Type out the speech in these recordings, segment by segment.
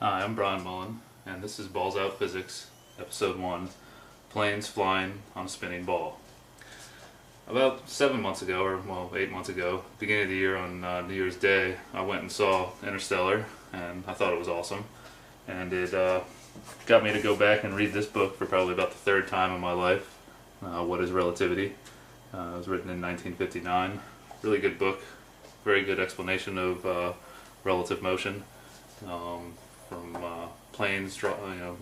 Hi, I'm Brian Mullin, and this is Balls Out Physics, Episode 1, Planes Flying on a Spinning Ball. About 7 months ago, or well, 8 months ago, beginning of the year on New Year's Day, I went and saw Interstellar, and I thought it was awesome. And it got me to go back and read this book for probably about the third time in my life, What is Relativity? It was written in 1959. Really good book, very good explanation of relative motion. From planes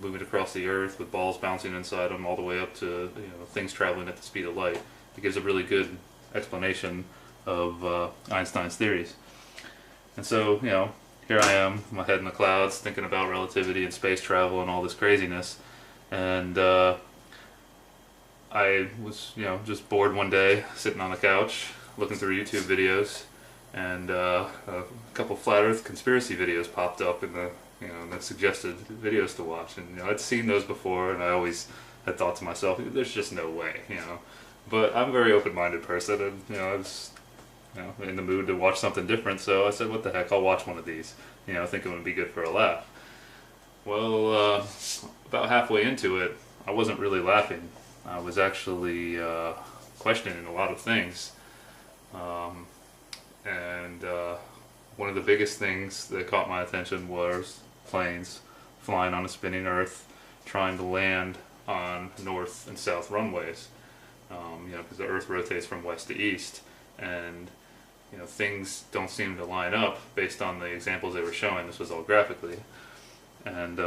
moving across the earth with balls bouncing inside them all the way up to things traveling at the speed of light. It gives a really good explanation of Einstein's theories. And so, here I am, my head in the clouds, thinking about relativity and space travel and all this craziness. And I was, just bored one day, sitting on the couch, looking through YouTube videos, and a couple flat Earth conspiracy videos popped up in the that suggested videos to watch, and I'd seen those before, and I always had thought to myself, there's just no way, But I'm a very open-minded person, and I was in the mood to watch something different, so I said, what the heck, I'll watch one of these, thinking it would be good for a laugh. Well, about halfway into it, I wasn't really laughing. I was actually questioning a lot of things. One of the biggest things that caught my attention was planes flying on a spinning Earth, trying to land on north and south runways. Because the Earth rotates from west to east, and things don't seem to line up based on the examples they were showing. This was all graphically, and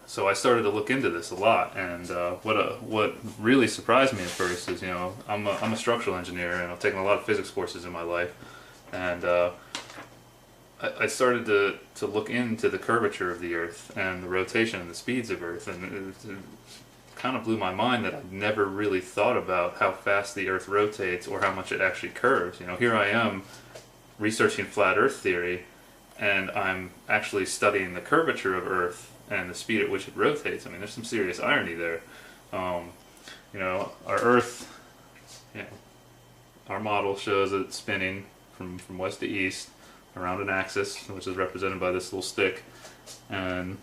so I started to look into this a lot. And what really surprised me at first is I'm a structural engineer, and I've taken a lot of physics courses in my life. And I started to look into the curvature of the Earth and the rotation and the speeds of Earth, and it kind of blew my mind that I'd never really thought about how fast the Earth rotates or how much it actually curves. Here I am researching flat Earth theory, and I'm actually studying the curvature of Earth and the speed at which it rotates. I mean, there's some serious irony there. Our Earth, our model shows it spinning from west to east around an axis, which is represented by this little stick, and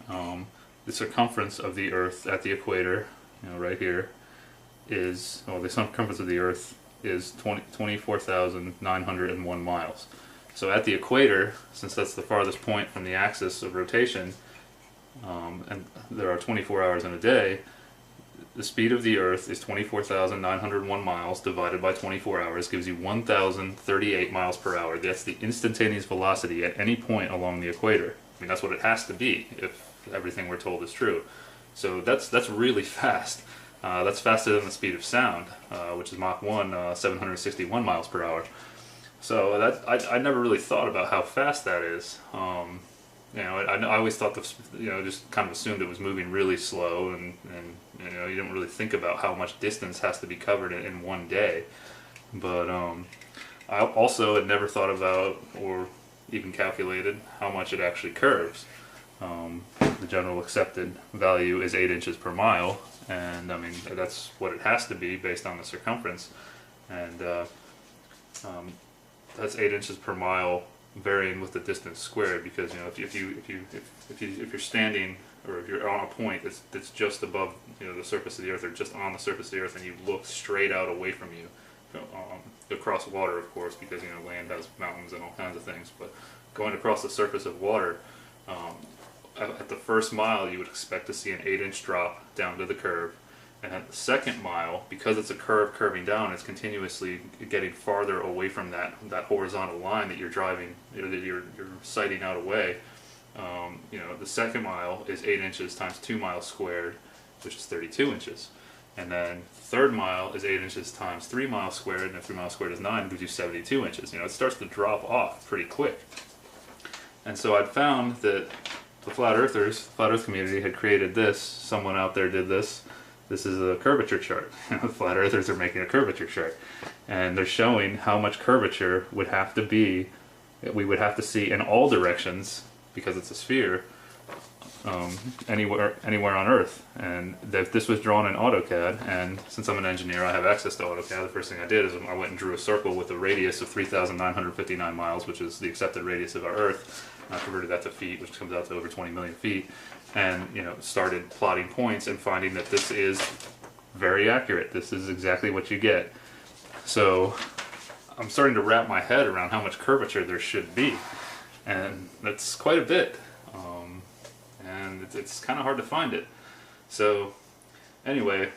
the circumference of the Earth at the equator, right here, is, the circumference of the Earth is 24,901 miles. So at the equator, since that's the farthest point from the axis of rotation, and there are 24 hours in a day, the speed of the Earth is 24,901 miles divided by 24 hours gives you 1,038 miles per hour. That's the instantaneous velocity at any point along the equator. I mean, that's what it has to be if everything we're told is true. So that's really fast. That's faster than the speed of sound, which is Mach 1, 761 miles per hour. So I never really thought about how fast that is. I always thought just kind of assumed it was moving really slow, and you don't really think about how much distance has to be covered in one day. But I also had never thought about or even calculated how much it actually curves. The general accepted value is 8 inches per mile, and I mean that's what it has to be based on the circumference, and that's 8 inches per mile, varying with the distance squared, because if you're standing, or if you're on a point that's just above the surface of the Earth, or just on the surface of the Earth, and you look straight out away from you, across water, of course, because land has mountains and all kinds of things, but going across the surface of water, at the first mile you would expect to see an 8-inch drop down to the curve. And at the second mile, because it's a curve curving down, it's continuously getting farther away from that horizontal line that you're driving, that you're sighting out away. The second mile is 8 inches times 2 miles squared, which is 32 inches. And then the third mile is 8 inches times 3 miles squared, and if 3 miles squared is 9, it gives you 72 inches. It starts to drop off pretty quick. And so I'd found that the flat Earth community had created this. Someone out there did this. This is a curvature chart. The flat Earthers are making a curvature chart, and they're showing how much curvature would have to be, we would have to see in all directions, because it's a sphere, anywhere on Earth. And this was drawn in AutoCAD, and since I'm an engineer, I have access to AutoCAD. The first thing I did is I went and drew a circle with a radius of 3,959 miles, which is the accepted radius of our Earth. I converted that to feet, which comes out to over 20 million feet, and started plotting points and finding that this is very accurate. This is exactly what you get. So I'm starting to wrap my head around how much curvature there should be, and that's quite a bit. And it's kind of hard to find it. So anyway,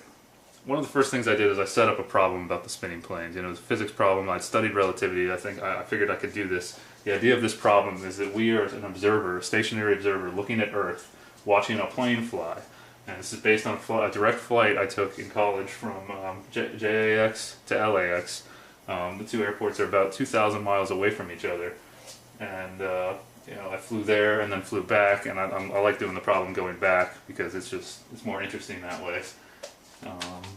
one of the first things I did is I set up a problem about the spinning planes. It was a physics problem. I'd studied relativity. I figured I could do this. The idea of this problem is that we are an observer, a stationary observer, looking at Earth, watching a plane fly. And this is based on a direct flight I took in college from JAX to LAX. The two airports are about 2,000 miles away from each other. And I flew there and then flew back, and I like doing the problem going back because it's more interesting that way.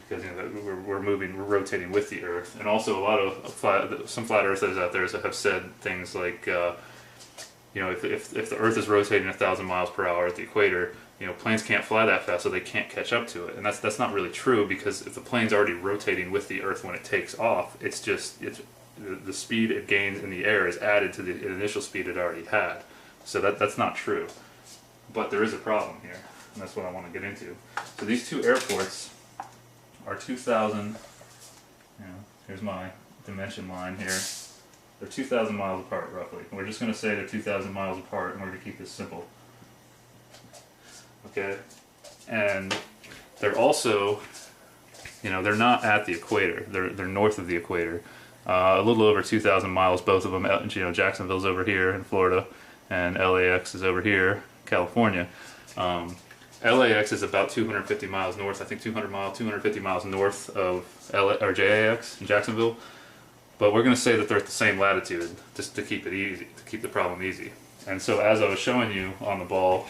Because we're rotating with the Earth, and also a lot of some flat earthers out there have said things like, if the Earth is rotating 1,000 miles per hour at the equator, planes can't fly that fast, so they can't catch up to it. And that's not really true, because if the plane's already rotating with the Earth when it takes off, it's the speed it gains in the air is added to the initial speed it already had. So that's not true. But there is a problem here, and that's what I want to get into. So these two airports are 2,000, here's my dimension line here. They're 2,000 miles apart roughly. And we're just going to say they're 2,000 miles apart in order to keep this simple. Okay? And they're also, they're not at the equator. They're north of the equator. A little over 2,000 miles, both of them. Jacksonville's over here in Florida, and LAX is over here, California. LAX is about 250 miles north, I think 250 miles north of JAX in Jacksonville. But we're going to say that they're at the same latitude, just to keep it easy, to keep the problem easy. And so, as I was showing you on the ball,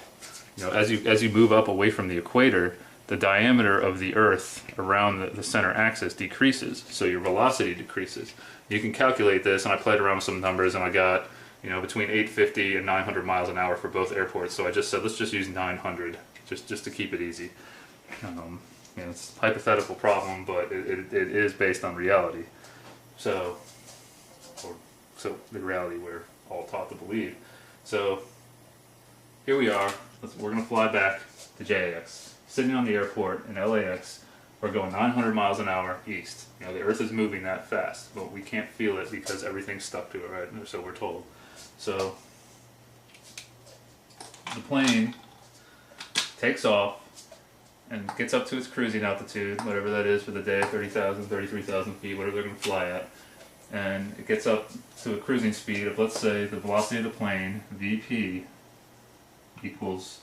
as you move up away from the equator, the diameter of the Earth around the center axis decreases, so your velocity decreases. You can calculate this, and I played around with some numbers, and I got between 850 and 900 miles an hour for both airports. So I just said, let's just use 900, just to keep it easy. It's a hypothetical problem, but it is based on reality. So the reality we're all taught to believe. So here we are. We're going to fly back to JAX. Sitting on the airport in LAX, we're going 900 miles an hour east. The Earth is moving that fast, but we can't feel it because everything's stuck to it, right? So we're told. So the plane takes off and gets up to its cruising altitude, whatever that is for the day, 30,000, 33,000 feet, whatever they're going to fly at. And it gets up to a cruising speed of, let's say, the velocity of the plane, VP, equals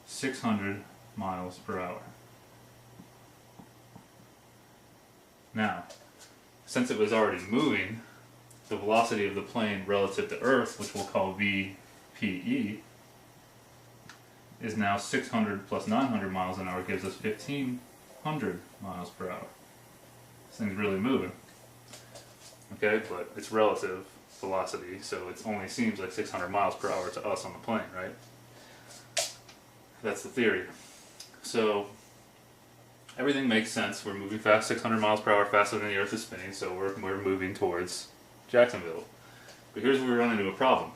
600 miles per hour. Now, since it was already moving, the velocity of the plane relative to Earth, which we'll call VPE, is now 600 plus 900 miles an hour gives us 1,500 miles per hour. This thing's really moving. Okay, but it's relative velocity, so it only seems like 600 miles per hour to us on the plane, right? That's the theory. So everything makes sense. We're moving fast, 600 miles per hour faster than the Earth is spinning, so we're moving towards Jacksonville. But here's where we run into a problem.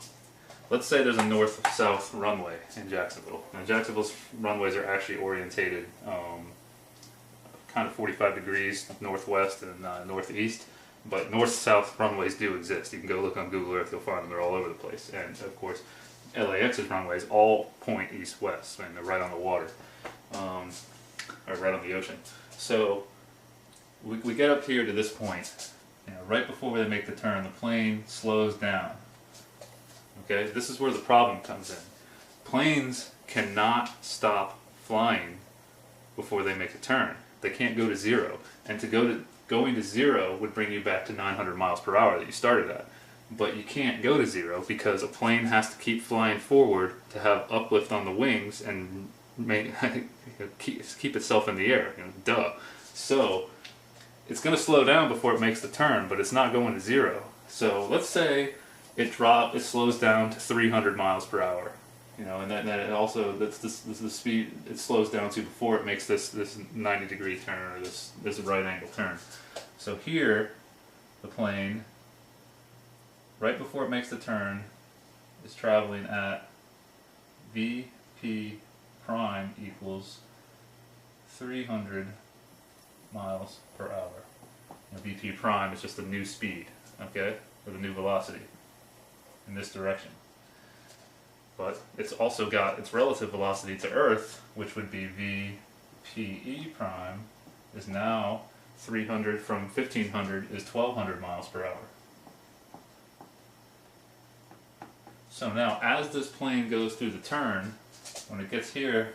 Let's say there's a north-south runway in Jacksonville. Now, Jacksonville's runways are actually orientated kind of 45 degrees northwest and northeast, but north-south runways do exist. You can go look on Google Earth, you'll find them. They're all over the place. And of course, LAX's runways all point east-west, and they're right on the water, or right on the ocean. So we get up here to this point. Right before they make the turn, the plane slows down. Okay, this is where the problem comes in. Planes cannot stop flying before they make a turn. They can't go to zero, and going to zero would bring you back to 900 miles per hour that you started at. But you can't go to zero because a plane has to keep flying forward to have uplift on the wings and keep itself in the air. Duh. So it's going to slow down before it makes the turn, but it's not going to zero. So let's say it slows down to 300 miles per hour. You know, and then it also, that's the speed it slows down to before it makes this 90-degree turn, or this right angle turn. So here, the plane, right before it makes the turn, is traveling at VP prime equals 300 miles per hour. And VP prime is just the new speed, okay, or the new velocity in this direction. But it's also got its relative velocity to Earth, which would be VPE prime, is now 300 from 1500 is 1200 miles per hour. So now, as this plane goes through the turn, when it gets here,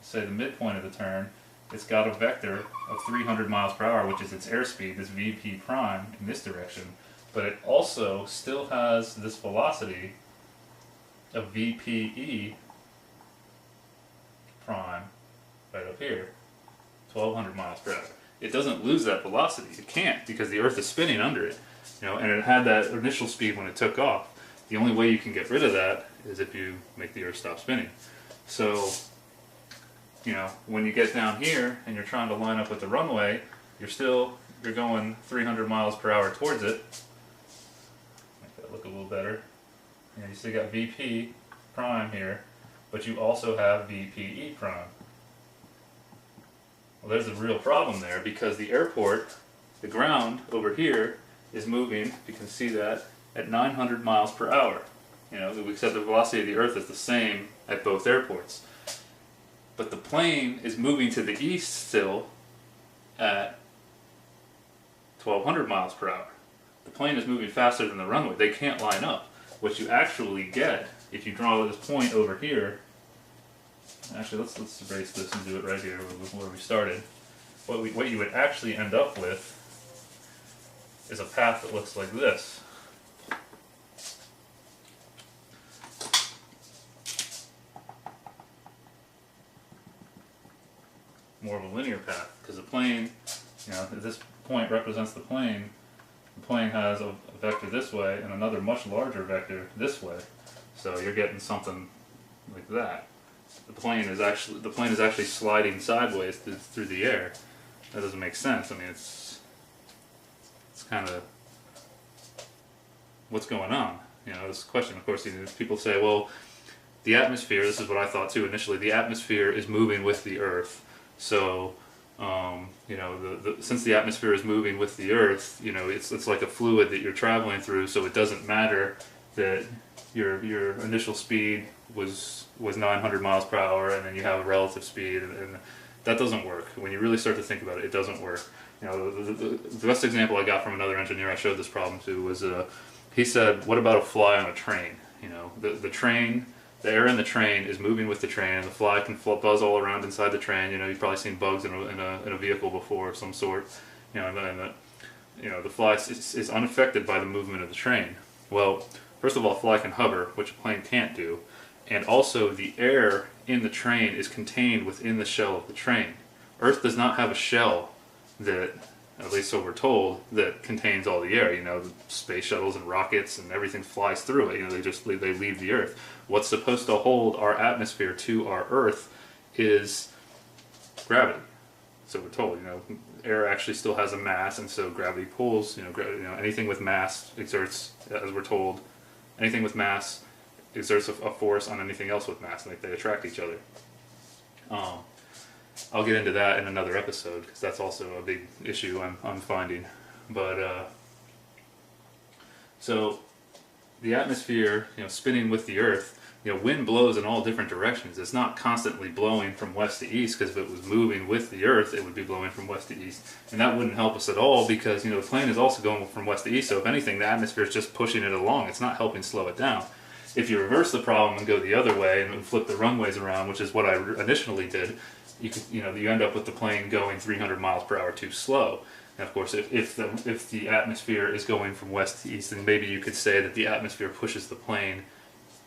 say the midpoint of the turn, it's got a vector of 300 miles per hour, which is its airspeed, this VP prime in this direction, but it also still has this velocity of VPE prime right up here, 1200 miles per hour. It doesn't lose that velocity. It can't, because the Earth is spinning under it, you know, and it had that initial speed when it took off. The only way you can get rid of that is if you make the Earth stop spinning. So, you know, when you get down here and you're trying to line up with the runway, you're going 300 miles per hour towards it. Make that look a little better. You know, you still got VP prime here, but you also have VPE prime. Well, there's a real problem there, because the airport, the ground over here, is moving, you can see that, at 900 miles per hour. You know, we said the velocity of the Earth is the same at both airports. But the plane is moving to the east still at 1200 miles per hour. The plane is moving faster than the runway. They can't line up. What you actually get, if you draw this point over here, actually let's erase this and do it right here where we started. What you would actually end up with is a path that looks like this. More of a linear path, because the plane, you know, this point represents the plane. The plane has a vector this way and another much larger vector this way. So you're getting something like that. The plane is actually sliding sideways through the air. That doesn't make sense. I mean, it's kind of what's going on. You know, this question, of course, people say, well, the atmosphere, this is what I thought too initially, the atmosphere is moving with the Earth. So, you know, since the atmosphere is moving with the Earth, you know, it's like a fluid that you're traveling through, so it doesn't matter that your initial speed was 900 miles per hour, and then you have a relative speed, and that doesn't work. When you really start to think about it, it doesn't work. You know, the best example I got from another engineer I showed this problem to was, he said, what about a fly on a train? You know, the train, the air in the train is moving with the train, and the fly can buzz all around inside the train. You know, you've probably seen bugs in a vehicle before of some sort. You know, the fly is unaffected by the movement of the train. Well, first of all, a fly can hover, which a plane can't do, and also the air in the train is contained within the shell of the train. Earth does not have a shell that, at least so we're told, that contains all the air. You know, the space shuttles and rockets and everything flies through it. You know, they leave the Earth. What's supposed to hold our atmosphere to our Earth is gravity. So we're told, you know, air actually still has a mass, and so gravity pulls. You know, anything with mass exerts, as we're told, anything with mass exerts a force on anything else with mass, and they attract each other. I'll get into that in another episode, because that's also a big issue I'm finding. But so the atmosphere, you know, spinning with the Earth, you know, wind blows in all different directions. It's not constantly blowing from west to east, because if it was moving with the Earth, it would be blowing from west to east, and that wouldn't help us at all, because, you know, the plane is also going from west to east. So if anything, the atmosphere is just pushing it along. It's not helping slow it down. If you reverse the problem and go the other way and flip the runways around, which is what I initially did, you end up with the plane going 300 miles per hour too slow. And of course, if the atmosphere is going from west to east, then maybe you could say that the atmosphere pushes the plane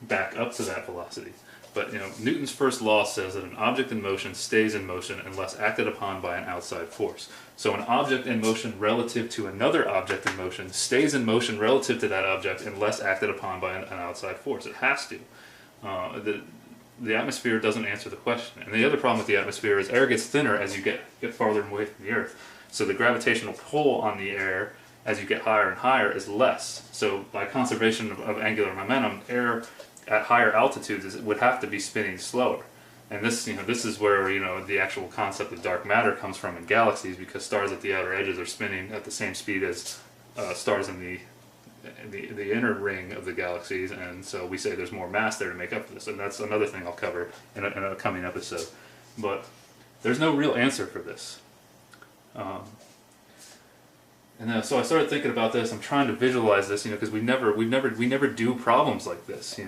back up to that velocity. But, you know, Newton's first law says that an object in motion stays in motion unless acted upon by an outside force. So an object in motion relative to another object in motion stays in motion relative to that object unless acted upon by an outside force. It has to. The atmosphere doesn't answer the question. And the other problem with the atmosphere is air gets thinner as you get farther away from the Earth. So the gravitational pull on the air as you get higher and higher is less. So by conservation of angular momentum, air at higher altitudes would have to be spinning slower. And this, this is where, the actual concept of dark matter comes from in galaxies, because stars at the outer edges are spinning at the same speed as stars in the inner ring of the galaxies, and so we say there's more mass there to make up for this, and that's another thing I'll cover in a coming episode. But there's no real answer for this. So I started thinking about this. I'm trying to visualize this, because we never do problems like this,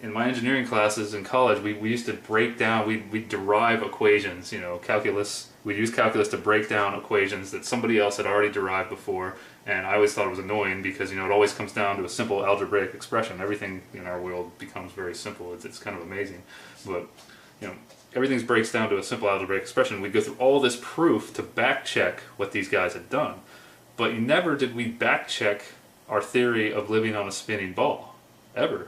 in my engineering classes in college, we used to break down, we derive equations, calculus. We'd use calculus to break down equations that somebody else had already derived before, and I always thought it was annoying because, it always comes down to a simple algebraic expression. Everything in our world becomes very simple. It's kind of amazing. But, everything breaks down to a simple algebraic expression. We go through all this proof to back check what these guys had done. But never did we back check our theory of living on a spinning ball, ever.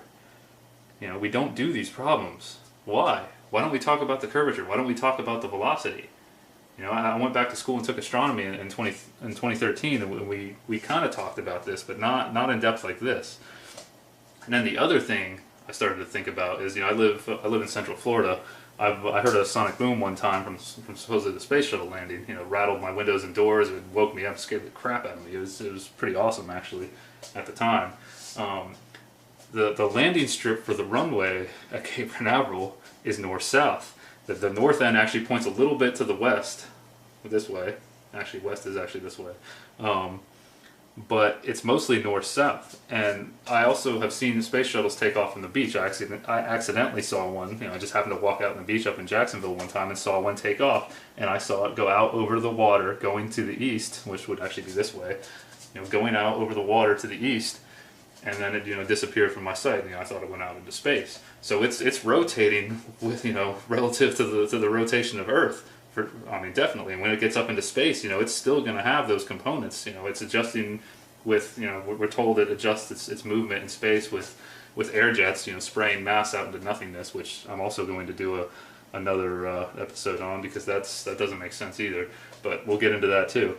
We don't do these problems. Why? Why don't we talk about the curvature? Why don't we talk about the velocity? I went back to school and took astronomy in 2013, and we kind of talked about this, but not in depth like this. And then the other thing I started to think about is, I live in Central Florida. I heard a sonic boom one time from supposedly the space shuttle landing. Rattled my windows and doors. It woke me up, scared the crap out of me. It was pretty awesome actually at the time. The landing strip for the runway at Cape Canaveral is north-south. The north end actually points a little bit to the west, this way. Actually, west is actually this way. But it's mostly north-south. And I also have seen space shuttles take off from the beach. I accidentally saw one. I just happened to walk out on the beach up in Jacksonville one time and saw one take off. And I saw it go out over the water, going to the east, which would actually be this way. Going out over the water to the east. And then it disappeared from my sight. I thought it went out into space. So it's rotating with relative to the rotation of Earth. Definitely. And when it gets up into space, it's still going to have those components. It's adjusting with we're told it adjusts its movement in space with air jets. Spraying mass out into nothingness, which I'm also going to do another episode on, because that doesn't make sense either. But we'll get into that too.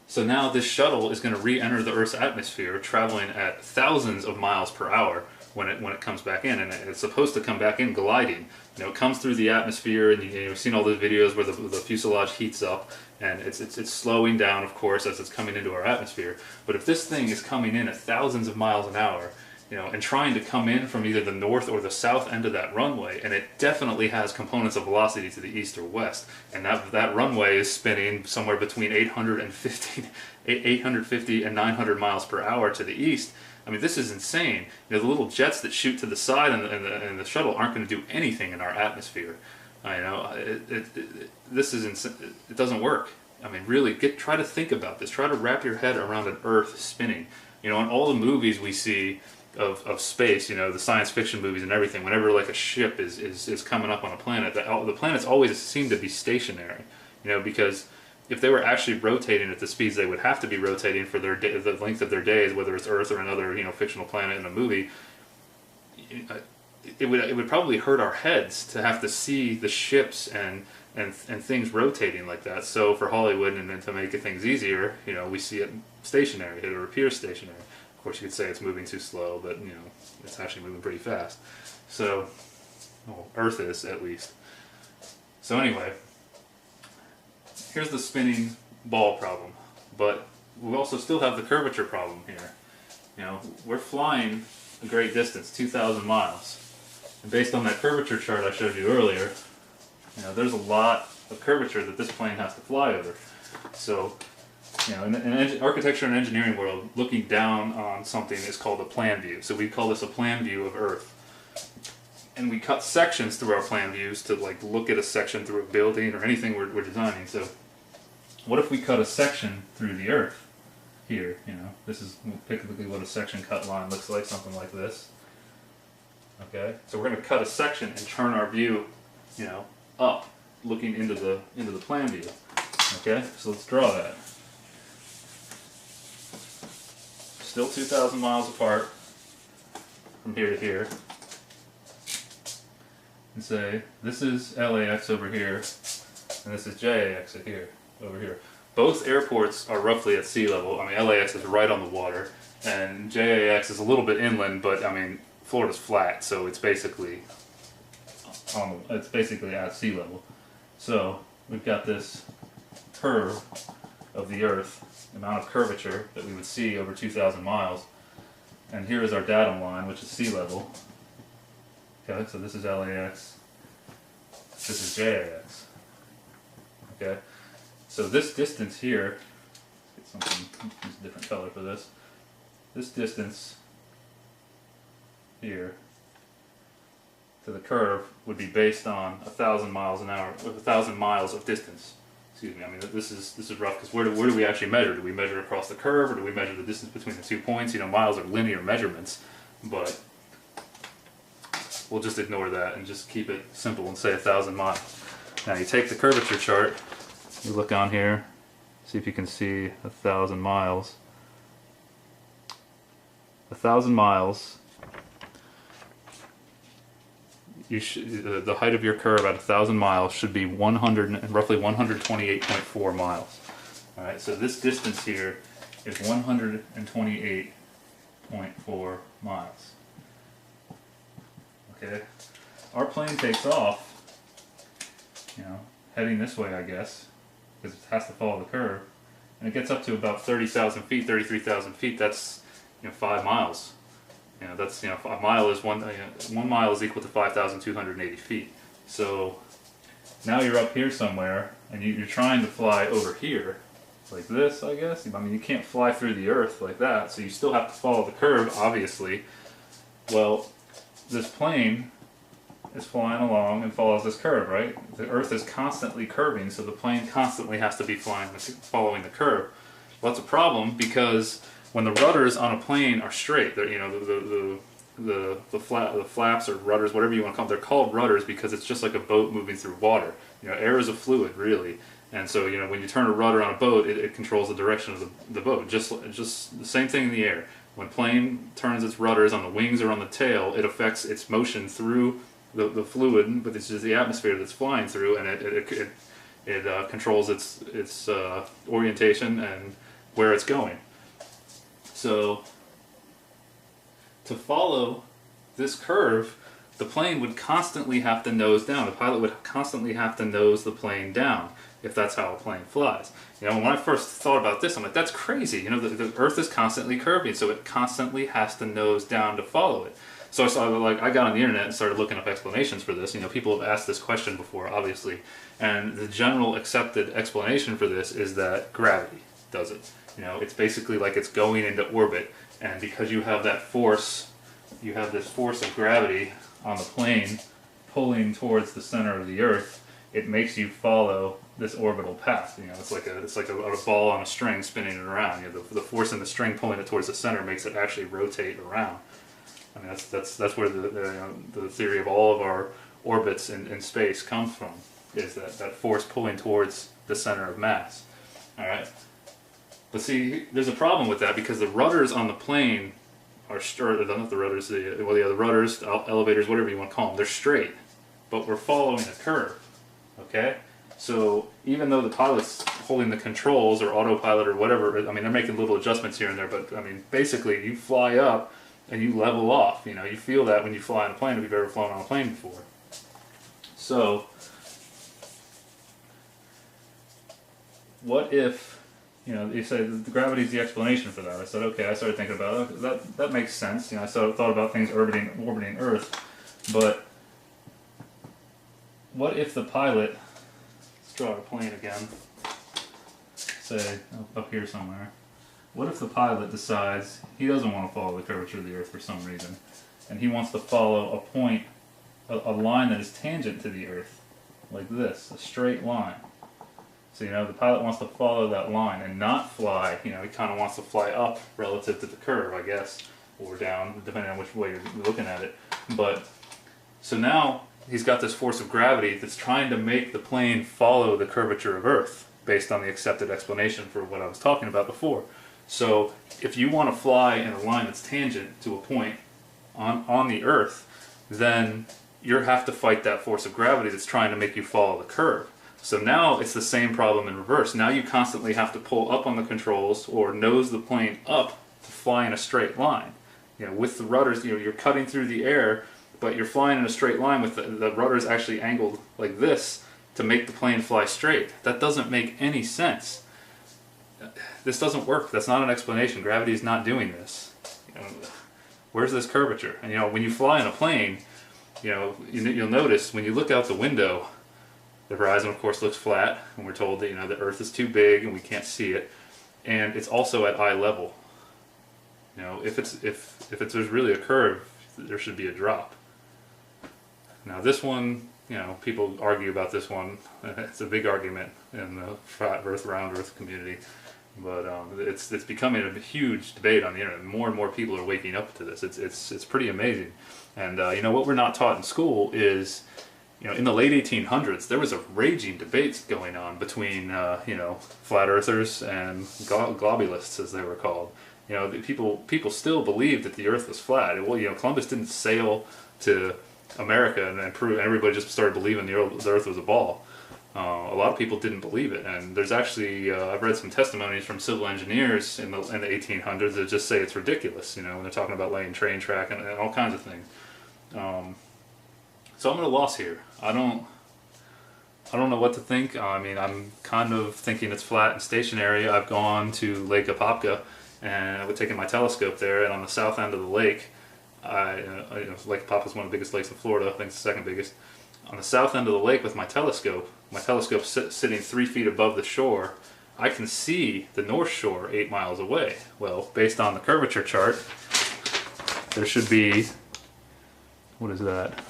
So now this shuttle is going to re-enter the Earth's atmosphere, traveling at thousands of miles per hour when it comes back in, and it's supposed to come back in gliding. It comes through the atmosphere, and you've seen all those videos where the fuselage heats up, and it's slowing down, of course, as it's coming into our atmosphere. But if this thing is coming in at thousands of miles an hour, and trying to come in from either the north or the south end of that runway, and it definitely has components of velocity to the east or west, and that runway is spinning somewhere between 850 and 900 miles per hour to the east. This is insane. The little jets that shoot to the side and the shuttle aren't going to do anything in our atmosphere. This is insane. It doesn't work. Really, try to think about this. Try to wrap your head around an Earth spinning. In all the movies we see of space, the science fiction movies and everything, whenever like a ship is coming up on a planet, the planets always seem to be stationary, because if they were actually rotating at the speeds they would have to be rotating for the length of their days, whether it's Earth or another fictional planet in a movie, it would probably hurt our heads to have to see the ships and things rotating like that. So for Hollywood, and then to make things easier, we see it stationary. It appears stationary. Of course, you could say it's moving too slow, but it's actually moving pretty fast. So, well, Earth is at least. So anyway, here's the spinning ball problem, but we also still have the curvature problem here. We're flying a great distance, 2,000 miles, and based on that curvature chart I showed you earlier, there's a lot of curvature that this plane has to fly over. So, in architecture and engineering world, looking down on something is called a plan view. So we call this a plan view of Earth. And we cut sections through our plan views to look at a section through a building or anything we're designing. So what if we cut a section through the Earth here? This is typically what a section cut line looks like, something like this. Okay, so we're going to cut a section and turn our view, up, looking into the plan view. Okay, so let's draw that. Still 2,000 miles apart. from here to here and say this is LAX over here and this is JAX over here. Both airports are roughly at sea level. I mean, LAX is right on the water and JAX is a little bit inland, but I mean Florida's flat, so it's basically at sea level. So we've got this curve of the Earth, the amount of curvature that we would see over 2,000 miles. And here is our datum line, which is sea level. Okay, so this is LAX, this is JAX. Okay, so this distance here, get something, use a different color for this. This distance here to the curve would be based on 1,000 miles an hour, 1,000 miles of distance. Excuse me. I mean, this is rough because where do we actually measure? Do we measure across the curve, or do we measure the distance between the 2 points? You know, miles are linear measurements, but we'll just ignore that and just keep it simple and say 1,000 miles. Now you take the curvature chart, you look on here, see if you can see 1,000 miles. 1,000 miles. The height of your curve at 1,000 miles should be roughly 128.4 miles. All right, so this distance here is 128.4 miles. Okay, our plane takes off, you know, heading this way, I guess, because it has to follow the curve, and it gets up to about 30,000 feet, 33,000 feet. That's 5 miles. That's a mile is 1 mile is equal to 5,280 feet. So now you're up here somewhere, and you're trying to fly over here, like this, I guess. I mean, you can't fly through the Earth like that, so you still have to follow the curve, obviously. Well, this plane is flying along and follows this curve, right? The Earth is constantly curving, so the plane constantly has to be following the curve. Well, that's a problem because when the rudders on a plane are straight, they're, the flaps or rudders, whatever you want to call them, they're called rudders because it's just like a boat moving through water. Air is a fluid, really, and so when you turn a rudder on a boat, it controls the direction of the boat. Just the same thing in the air. When plane turns its rudders on the wings or on the tail, it affects its motion through the fluid, but it's just the atmosphere that's flying through, and it controls its orientation and where it's going. So, to follow this curve, the plane would constantly have to nose down. The pilot would constantly have to nose the plane down if that's how a plane flies. When I first thought about this, I'm like, that's crazy. The Earth is constantly curving, so it constantly has to nose down to follow it. So I got on the internet and started looking up explanations for this. People have asked this question before, obviously, and the general accepted explanation for this is that gravity does it. It's basically like it's going into orbit, and because you have that force, you have this force of gravity on the plane pulling towards the center of the Earth, it makes you follow this orbital path. It's like a ball on a string spinning it around. The force in the string pulling it towards the center makes it actually rotate around. I mean, that's where the theory of all of our orbits in space comes from, is that force pulling towards the center of mass. All right. But see, there's a problem with that because the rudders on the plane are straight. Not the rudders, the rudders, the elevators, whatever you want to call them. They're straight, but we're following a curve. Okay, so even though the pilot's holding the controls or autopilot or whatever, I mean, they're making little adjustments here and there. But I mean, basically, you fly up and you level off. You feel that when you fly on a plane if you've ever flown on a plane before. So, what if? You say the gravity is the explanation for that. I said, okay. I started thinking about it. That makes sense. I thought about things orbiting Earth, but what if the pilot? Let's draw a plane again. Say up here somewhere. What if the pilot decides he doesn't want to follow the curvature of the Earth for some reason, and he wants to follow a point, a line that is tangent to the Earth, like this, a straight line. So, the pilot wants to follow that line and not fly, he kind of wants to fly up relative to the curve, I guess, or down, depending on which way you're looking at it. But, so now he's got this force of gravity that's trying to make the plane follow the curvature of Earth, based on the accepted explanation for what I was talking about before. So, if you want to fly in a line that's tangent to a point, on the Earth, then you have to fight that force of gravity that's trying to make you follow the curve. So now it's the same problem in reverse. Now you constantly have to pull up on the controls or nose the plane up to fly in a straight line. You know, with the rudders, you're cutting through the air, but you're flying in a straight line with the rudders actually angled like this to make the plane fly straight. That doesn't make any sense. This doesn't work. That's not an explanation. Gravity is not doing this. You know, where's this curvature? And when you fly in a plane, you'll notice when you look out the window, the horizon of course looks flat, and we're told that the Earth is too big and we can't see it, and it's also at eye level. If there's really a curve, there should be a drop. Now this one, people argue about this one. It's a big argument in the flat Earth, round Earth community, but it's becoming a huge debate on the internet. More and more people are waking up to this. It's pretty amazing. And what we're not taught in school is, in the late 1800s, there was a raging debate going on between flat earthers and globulists, as they were called. People still believed that the Earth was flat. Well, Columbus didn't sail to America and prove, and everybody just started believing the Earth was a ball. A lot of people didn't believe it, and there's actually I've read some testimonies from civil engineers in the 1800s that just say it's ridiculous. When they're talking about laying train track and all kinds of things. So I'm at a loss here. I don't know what to think. I'm kind of thinking it's flat and stationary. I've gone to Lake Apopka, and I've taken my telescope there, and on the south end of the lake, Lake Apopka is one of the biggest lakes in Florida. I think it's the second biggest. On the south end of the lake with my telescope sitting 3 feet above the shore, I can see the North Shore 8 miles away. Well, based on the curvature chart, there should be, what is that?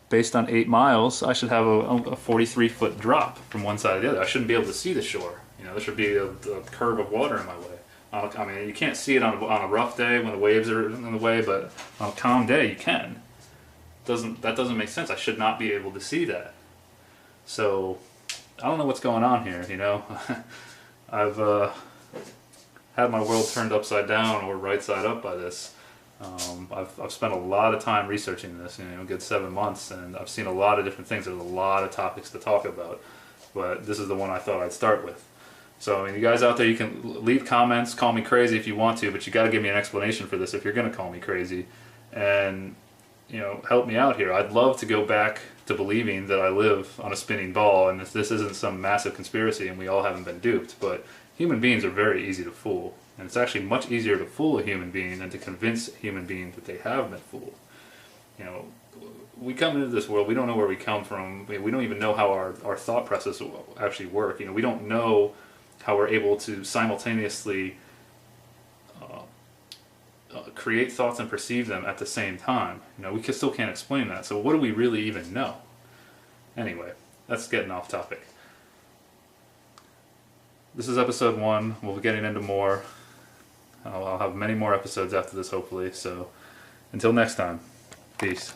Based on 8 miles, I should have a 43-foot drop from one side to the other. I shouldn't be able to see the shore. There should be a curve of water in my way. You can't see it on a rough day when the waves are in the way, but on a calm day you can. That doesn't make sense. I should not be able to see that. So I don't know what's going on here. I've had my world turned upside down or right side up by this. I've spent a lot of time researching this, a good 7 months, and I've seen a lot of different things. There's a lot of topics to talk about, but this is the one I thought I'd start with. So, you guys out there, you can leave comments, call me crazy if you want to, but you got to give me an explanation for this if you're going to call me crazy, and help me out here. I'd love to go back to believing that I live on a spinning ball, and this isn't some massive conspiracy, and we all haven't been duped. But human beings are very easy to fool. And it's actually much easier to fool a human being than to convince a human being that they have been fooled. We come into this world, we don't know where we come from, we don't even know how our thought processes actually work. We don't know how we're able to simultaneously create thoughts and perceive them at the same time. We still can't explain that. So what do we really even know? Anyway, that's getting off topic. This is episode 1. We'll be getting into more. I'll have many more episodes after this, hopefully. So until next time, peace.